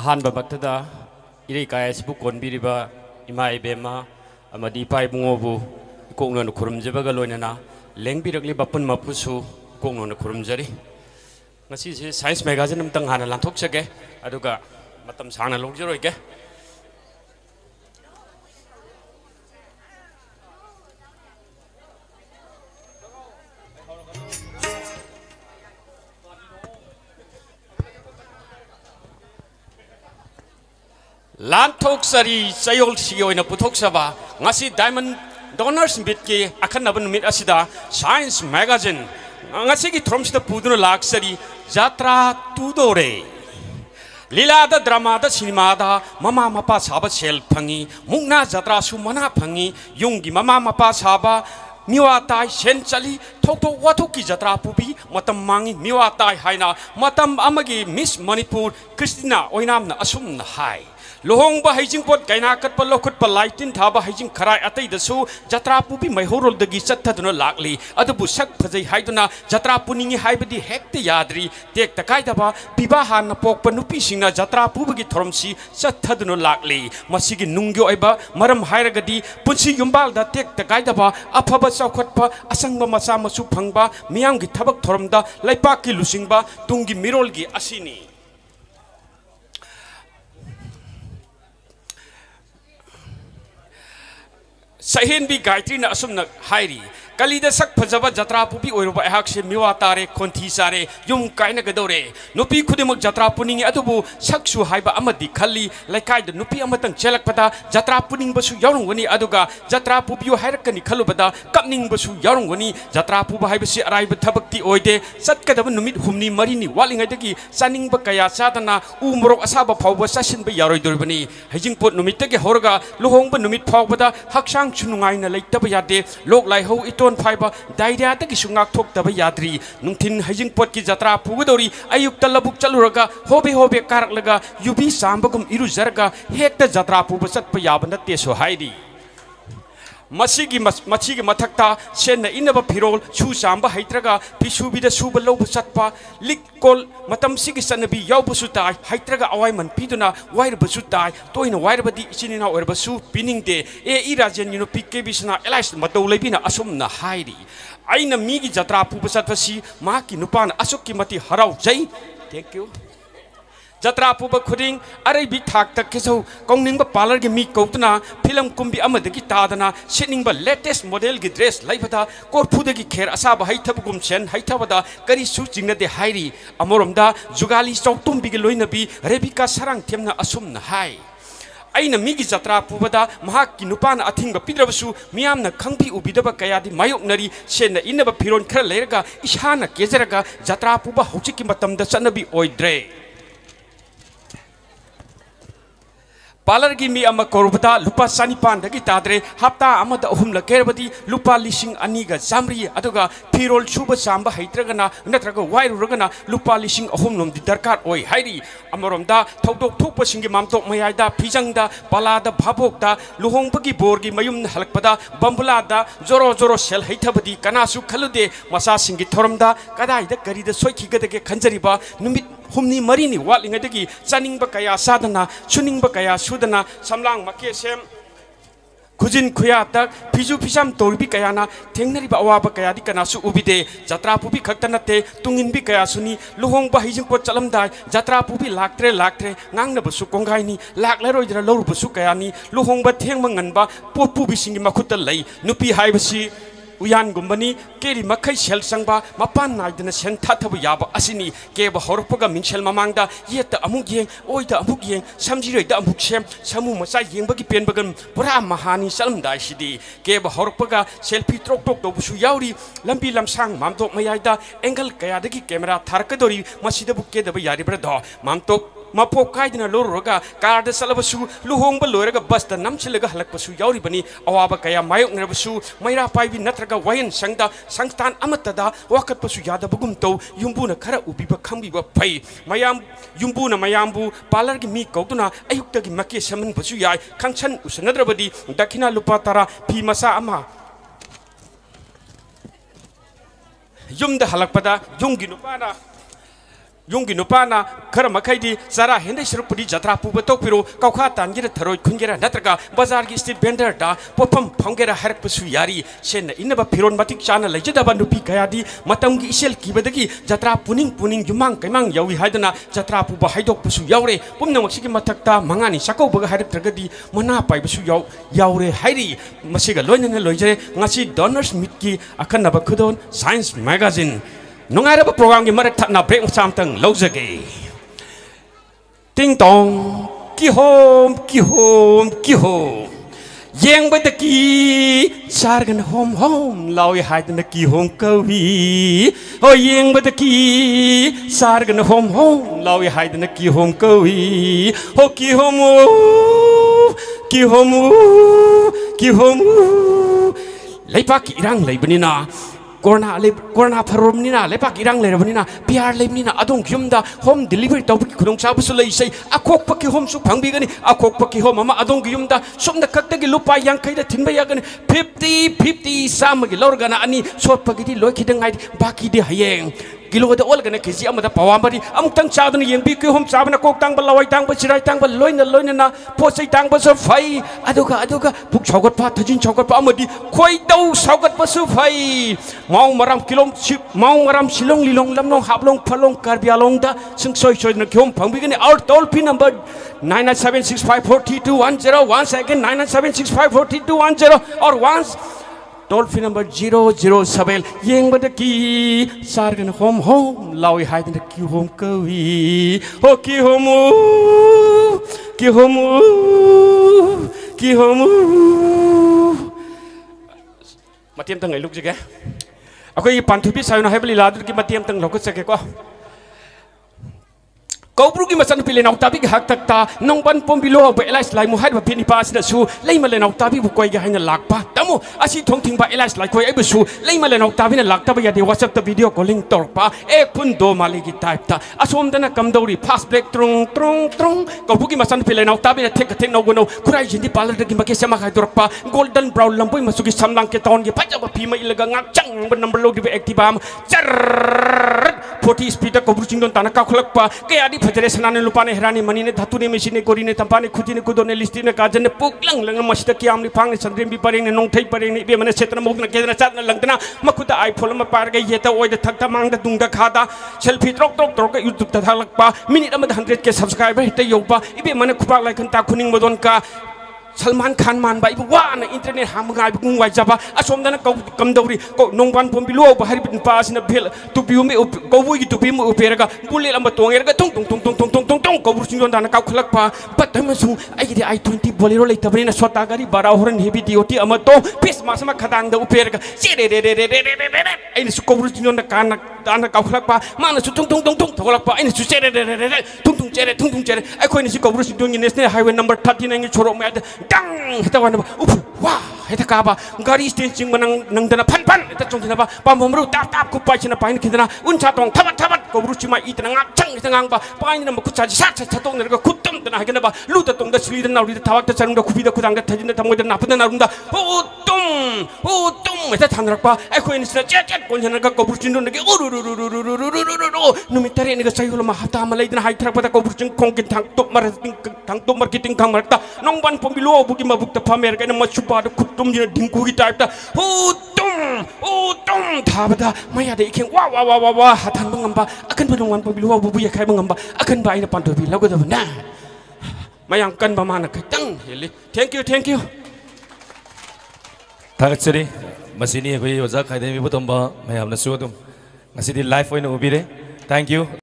अहानबा मक्तदा इरे कायसबु कोनबिरिबा इमा इबेमा अमदि पाइ बुंगोबु कोंगनो खुरुमजबगा लोइनना लेंबिरगलि Bipin मपुसु कोंगनो खुरुमजरी ngasi se science magazine amtang hana lanthok chage aduga matam sangna longjeroige lanthok sari sayol si oina puthok saba ngasi diamond donors bit ki akhanaba numit asida science magazine ngasi ki thromsida puduna laksari jatra tudore lila da drama da cinema da mama mapa saba sel phangi mungna jatra su mana phangi yungi mama mapa saba miwa tai sen chali thok thok wathok ki jatra pubi matam mangi miwa tai haina matam amagi miss manipur kristina oinam na asum na hai lohong ba haijing pot kaina kat pa lokhut pa laitin tha ba haijing kharai atai da su jatra pubi maihorol dagi chathaduna lakli adubu sak phajai haiduna jatra puningi haibadi hekte yadri tek takai da ba bibaha na pokpa nupi singna jatra pubi thoromsi chathaduna lakli masigi nungyo aiba maram hairagadi punsi yumbal da tek takai da ba aphaba chawkhatpa asangba macha masu phangba miyam gi thabak thoromda laipak ki lusingba tungi mirol gi asini Sahin bi Gayatri na asum na hairi kalida sak phajaba jatra pupi oiroba ehak se miwa tare konthi sare yum kaina gadore nupi khudimuk jatra puning adubu saksu haiba amadi khalli laikai da nupi amatang chelak pada jatra puning basu yaurungani aduga jatra pupiu hairakani khalubada kapning basu yaurungani jatra puba haibasi araiba thabakti oide satkadaba numit humni marini walingai dagi saning ba kaya sadana umrok asaba phawba sasin ba yaroi dorbani hajing pot numit tege horga lohong ba numit phawbada haksang chunungai na leitaba yade lok lai ho ton phaiba daira ta ki sungak thok taba yadri nungthin hajing pot ki jatra pugodori ayuk talabuk chaluraga hobe hobe karak laga yubi sambagum iru zarga hekta jatra puba chatpa yabana te so haidi masigi mathakta senna inaba phirol chu samba haitraga pisubida suba lobu chatpa likol matam sigi sanabi yawbusu tai haitraga awai man piduna wair basu tai toina wair badi chinina or basu piningde e irajen you know pk bisna elis matau lebina asum na haidi aina migi jatra puba chatpasi ma ki nupan asuk ki mati harau jai thank you jatra puba khuding arai bi thak tak ke so kongning ba parlor ge mi koutna film kumbi amadagi tadana sitning ba latest model gi dress laibada korphu de gi kher asa ba haithab gum chen haithabada kari su chingna de hairi amoromda jugali chautum bi ge loina bi rebika sarang themna asum na hai aina migi jatra pubada mahak ki nupana athinga pidrabasu miyamna khangbi ubidaba kayadi mayoknari senna inaba phiron khara lerga ishana kezaraga jatra puba hauchiki matamda chanabi oidre Palar gi mi ama korubata lupa sanipan dagi tadre hapta amada ahum la kerbadi lupa lising aniga jamri aduga pirol chuba samba haitragana natraga wairuragana lupa lising ahum nom di darkar oi hairi amoromda thodok thokpa singi mamtok mayada phijangda palada bhabokda luhongbagi borgi mayum halakpada bambulada joro joro sel haithabadi kanasu khalude masa singi thoromda kadai da karida soikhigade khanjariba numit humni marini walingadagi chaningbba kaya sadana chuningba kaya sudana samlang make sem khujin khuya tak phiju phisham torbi kaya na thengnari ba awa ba kaya di kana su ubide jatra pubi khaktana te tungin bi kaya suni luhong ba hijing pot chalamdai jatra pubi laktre ngangna bu su kongai ni lakle roidra lor bu su kaya ni luhong ba thengma nganba pot pubi singi makhuta lai nupi haibasi uyan gumbani keri makai sel sangba mapan naidana sen thathabu yaba asini keba horpoga minsel mamangda yeta amuk yeng oida amuk yeng samjiroi da amuk sem samu masa yengbagi penbagam pura mahani salamdai sidi keba horpoga selfie trok tok do busu yauri lampi lamsang mamtok mayaida angle kaya dagi camera tharkadori masida bukke da yari brado mamtok mapok kaidina loroga karda salabasu luhongba loiraga basta namchilaga halakpasu yauri bani awaba kaya mayok nerabasu maira paibi natraga wayan sangda sangstan amatada wakatpasu yadabagum to yumbuna khara ubiba khambiba pai mayam yumbuna mayambu palargi mi kautuna ayuktagi make saman basu yai khangchan usanadrabadi dakina lupa tara phi masa ama yumda halakpada yungi nupana Yungi Nupana, Karamakadi, Sara Hendershurpudi, Jatra Pupatopiro, Kauka, Tangira Tarot, Kungera, Natraka, Bazargi Street Bender, Popam, Pongera, Harpusu Yari, Shen, Inaba Piron Matic Channel, Lejabandupi Kayadi, Matangi Ishel Kibadaki, Jatra Puning, Jumang, Kamang, Yawi Haidana, Jatra Puba Haidok Pusu Yaure, Pumnamasiki Matakta, Mangani, Shako Bagahad Tragadi, Manapa Pusu Yaure, Heidi, Masiga Loyan Loje, Nasi Donors Mitki, Akanabakudon, Science Magazine. Nung ada program yang mereka nak break something lozage. Ting tong, kihom, yang betaki, sargan hom, lawi hide na kihom kawi. Oh yang betaki, sargan hom, lawi hide na kihom kawi. Oh kihom, lepak irang lebenina. Corona Paromina, Lepak Irang Lervanina, PR Lemina, Adon Yumda, home delivery topic, Kudong Sabusula say, a cock paki home so Pangigani, a cock paki home, Mama Adon Yumda, some the Kataki Lupa Yankai, the Timbayagan, 50, Samagi Lorgana, Ani, short Pagiti, Loki the night, Baki de Hayang. Kilo the organ, Kizia, the Pawambadi, Amtang Southern Yambi, home Sabana Coke Tang, Balawai Tang, but Shirai Tang, but Loina, Posay Tang, but so fai, Adoka, Book Chogot Pat, Tajin Chogot Pamadi, quite those Sogot Pasu Fai, Mount Maram Kilom, Mount Maram Shilong, Long, Lamno, Hablong, Palong, Carbialonga, Sing Soy Soy, and Kim Pang, begin our toll pin number 997654210, once again 997654210, or once. Toll free number 007 Yang badaki sargan home lawi hide in the ki home kawi ho ki homu matiam tang luk jage akoi pantubi sayuna hebli ladur ki matiam tang lokut sake ko Kau ki masan pilih nak tapi hak takta nongban pombilo ba elas lai muhad ba pini pas na su lai male nak tapi bu koi ga hanya lakpa tamu asi thong ting ba elas lai koi ai bu su lai male nak tapi na lakta ba ya di WhatsApp ta video calling torpa e pun do mali ki type ta asom dana kam dori fast break trong kau ki masan pilih nak tapi na tek no gono kurai jindi palar de ki ma ke sama khai torpa golden brown lampoi masuki samlang ke taon ki paja ba pima ilaga ngak chang ba number lo di active char 40 speed kau brucing don tanah kau kelakpa ke adi Federation ane lupa ne herani mani ne dhatu ne mesin ne kori ne tampa ne khudi ne kudo ne listi ne kajan ne puklang lang masjid kiam ni pang ne sandrim bi pareng ne nong thai pareng ne be mane setra mok ne kedra chat ne langtana makuda iPhone ma par ga yeta oi da thakta mang da dung da khada selfie trok ka YouTube ta thalakpa minute amad 100 ke subscriber hita yopa ibe mane khupak lai kan ta khuning modon ka Salman Khan man ba ibu wa na internet hamungai bung wai jaba asom dana kau kamdori kau nongban pombilu ba hari bin pas na bel tu biu me kau bui tu biu me uperaga bulil amba tonger ga tung kau bursin dana kau khlak pa patam su ai di i20 bolero le tabri na sota gari bara horan hebi dioti ama to pes masama khadang da uperaga ai su kau bursin dana kana dana kau khlak pa mana su tung tholak pa ai su tung chere ai khoi ni su kau bursin dana national highway number 39 choro me Dang, kita wana ba, wah, kita kaba, gari staging manang nang dana pan, kita cong kita ba, pamomru tap kupai cina pain kita na, unca tong tabat, kau beruci mai itu nang cang kita ngang ba, pain nama kucaji sat tong nerga kutum dana kita ba, lu tong da suli dana uri tawak da sarung da kupi da kudang da tajin da tamu da napu da narung da, utum, kita tandrak ba, aku ini sudah cet konjen nerga kau beruci dona ke, numitari ini ke sayul mah hata malai dana hai terapa da kau beruci kongkin tang top marketing kang marta, nongban pembilu buki mabuk ta pamer ka na machupa da kutum dina dingku ki type ta utum thabada maya de ikheng wa hatan bangamba akan benungwan pembilu bubu ya kai bangamba akan ba ina panto bi lago da na mayang kan ba mana ka tang heli thank you Thagatsuri masini koi oja khai de mi botomba mayam na su dum ngasidi live oina ubire thank you